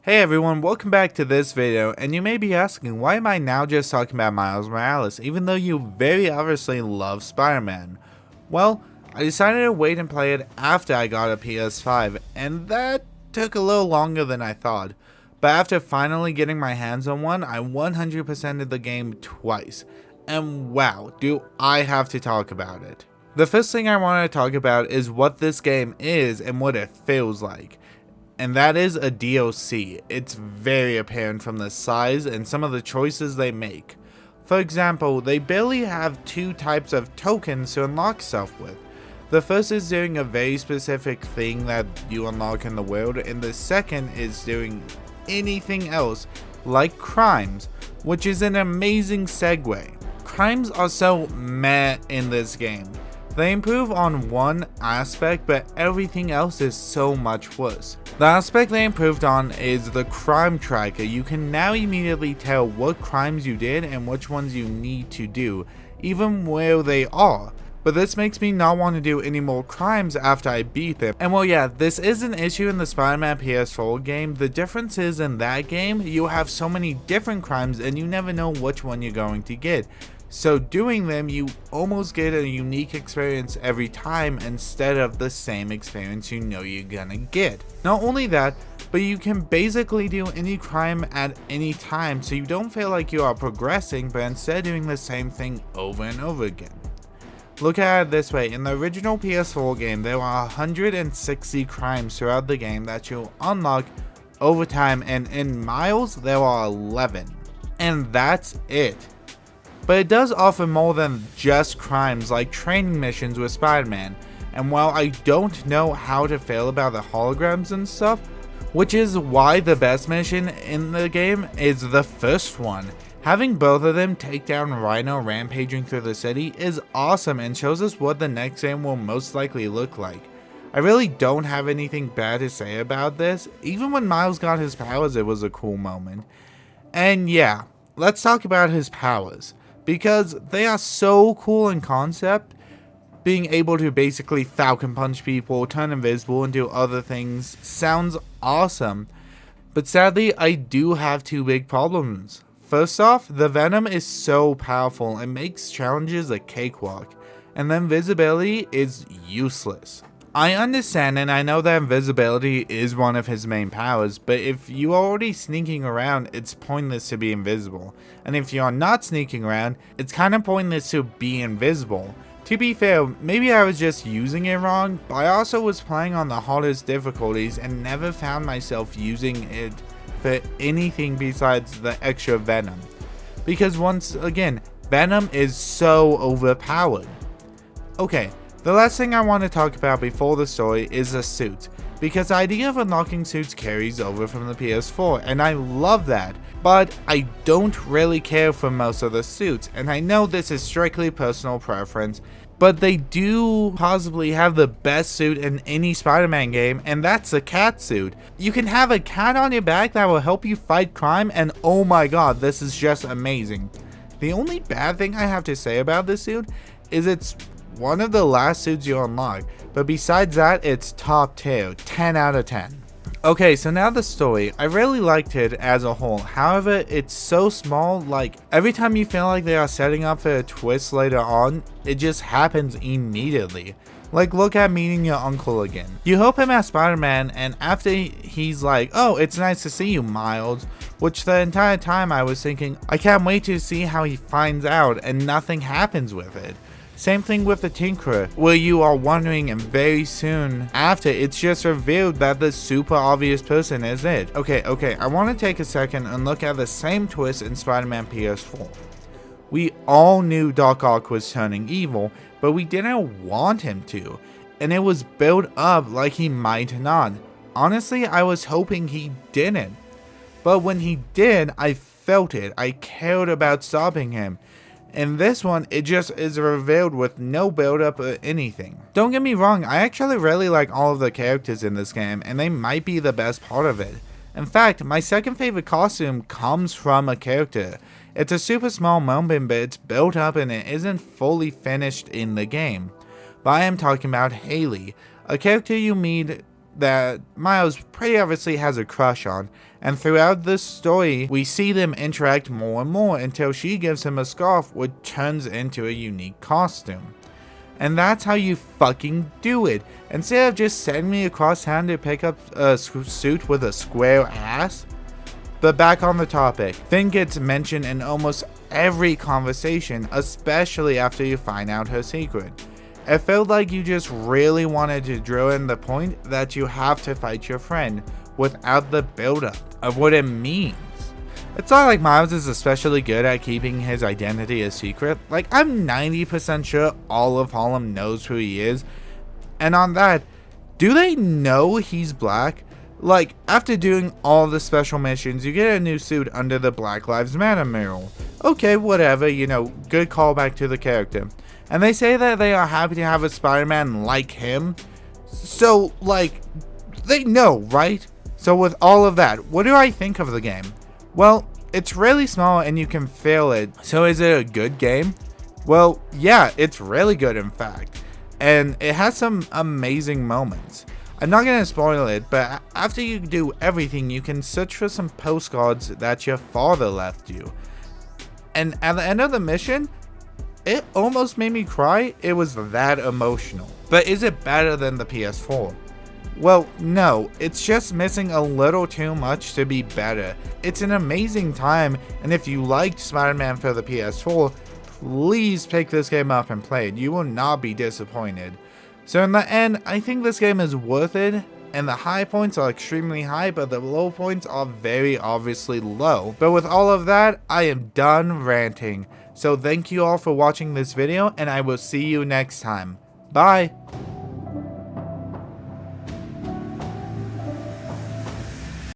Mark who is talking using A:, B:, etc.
A: Hey everyone, welcome back to this video, and you may be asking, why am I now just talking about Miles Morales, even though you very obviously love Spider-Man? Well, I decided to wait and play it after I got a PS5, and that took a little longer than I thought. But after finally getting my hands on one, I 100%ed the game twice, and wow, do I have to talk about it. The first thing I want to talk about is what this game is and what it feels like. And that is a DLC. It's very apparent from the size and some of the choices they make. For example, they barely have two types of tokens to unlock stuff with. The first is doing a very specific thing that you unlock in the world, and the second is doing anything else, like crimes, which is an amazing segue. Crimes are so meh in this game. They improve on one aspect, but everything else is so much worse. The aspect they improved on is the crime tracker. You can now immediately tell what crimes you did and which ones you need to do, even where they are. But this makes me not want to do any more crimes after I beat them. And well, yeah, this is an issue in the Spider-Man PS4 game. The difference is in that game, you have so many different crimes and you never know which one you're going to get. So doing them, you almost get a unique experience every time instead of the same experience you know you're gonna get. Not only that, but you can basically do any crime at any time, so you don't feel like you are progressing, but instead doing the same thing over and over again. Look at it this way, in the original PS4 game, there were 160 crimes throughout the game that you'll unlock over time, and in Miles, there are 11. And that's it. But it does offer more than just crimes, like training missions with Spider-Man, and while I don't know how to feel about the holograms and stuff, which is why the best mission in the game is the first one, having both of them take down Rhino rampaging through the city is awesome and shows us what the next game will most likely look like. I really don't have anything bad to say about this. Even when Miles got his powers, it was a cool moment. And yeah, let's talk about his powers, because they are so cool in concept. Being able to basically falcon punch people, turn invisible, and do other things sounds awesome. But sadly, I do have two big problems. First off, the Venom is so powerful and makes challenges a cakewalk, and the invisibility is useless. I understand, and I know that invisibility is one of his main powers, but if you are already sneaking around, it's pointless to be invisible. And if you are not sneaking around, it's kind of pointless to be invisible. To be fair, maybe I was just using it wrong, but I also was playing on the hardest difficulties and never found myself using it for anything besides the extra Venom. Because once again, Venom is so overpowered. Okay. The last thing I want to talk about before the story is the suit, because the idea of unlocking suits carries over from the PS4, and I love that, but I don't really care for most of the suits, and I know this is strictly personal preference, but they do possibly have the best suit in any Spider-Man game, and that's the cat suit. You can have a cat on your back that will help you fight crime, and oh my god, this is just amazing. The only bad thing I have to say about this suit is it's one of the last suits you unlock, but besides that, it's top tier, 10 out of 10. Okay, so now the story. I really liked it as a whole, however, it's so small, like, every time you feel like they are setting up for a twist later on, it just happens immediately. Like, look at meeting your uncle again. You help him as Spider-Man, and after he's like, oh, it's nice to see you, Miles, which the entire time I was thinking, I can't wait to see how he finds out, and nothing happens with it. Same thing with the Tinkerer, where you are wondering, and very soon after, it's just revealed that the super obvious person is it. Okay, I want to take a second and look at the same twist in Spider-Man PS4. We all knew Doc Ock was turning evil, but we didn't want him to, and it was built up like he might not. Honestly, I was hoping he didn't, but when he did, I felt it. I cared about stopping him. In this one, it just is revealed with no build-up or anything. Don't get me wrong, I actually really like all of the characters in this game, and they might be the best part of it. In fact, my second favorite costume comes from a character. It's a super small moment, but it's built up and it isn't fully finished in the game. But I am talking about Haley, a character you meet that Miles pretty obviously has a crush on, and throughout this story, we see them interact more and more until she gives him a scarf which turns into a unique costume. And that's how you fucking do it. Instead of just sending me across town to pick up a suit with a square ass. But back on the topic, Finn gets mentioned in almost every conversation, especially after you find out her secret. It felt like you just really wanted to drill in the point that you have to fight your friend without the buildup of what it means. It's not like Miles is especially good at keeping his identity a secret. Like, I'm 90% sure all of Harlem knows who he is. And on that, do they know he's black? Like, after doing all the special missions, you get a new suit under the Black Lives Matter mural. Okay, whatever, you know, good callback to the character. And they say that they are happy to have a Spider-Man like him. So, like, they know, right? So with all of that, what do I think of the game? Well, it's really small and you can feel it. So is it a good game? Well, yeah, it's really good in fact. And it has some amazing moments. I'm not going to spoil it, but after you do everything, you can search for some postcards that your father left you. And at the end of the mission, it almost made me cry. It was that emotional. But is it better than the PS4? Well, no, it's just missing a little too much to be better. It's an amazing time, and if you liked Spider-Man for the PS4, please pick this game up and play it. You will not be disappointed. So in the end, I think this game is worth it, and the high points are extremely high, but the low points are very obviously low. But with all of that, I am done ranting. So thank you all for watching this video, and I will see you next time. Bye!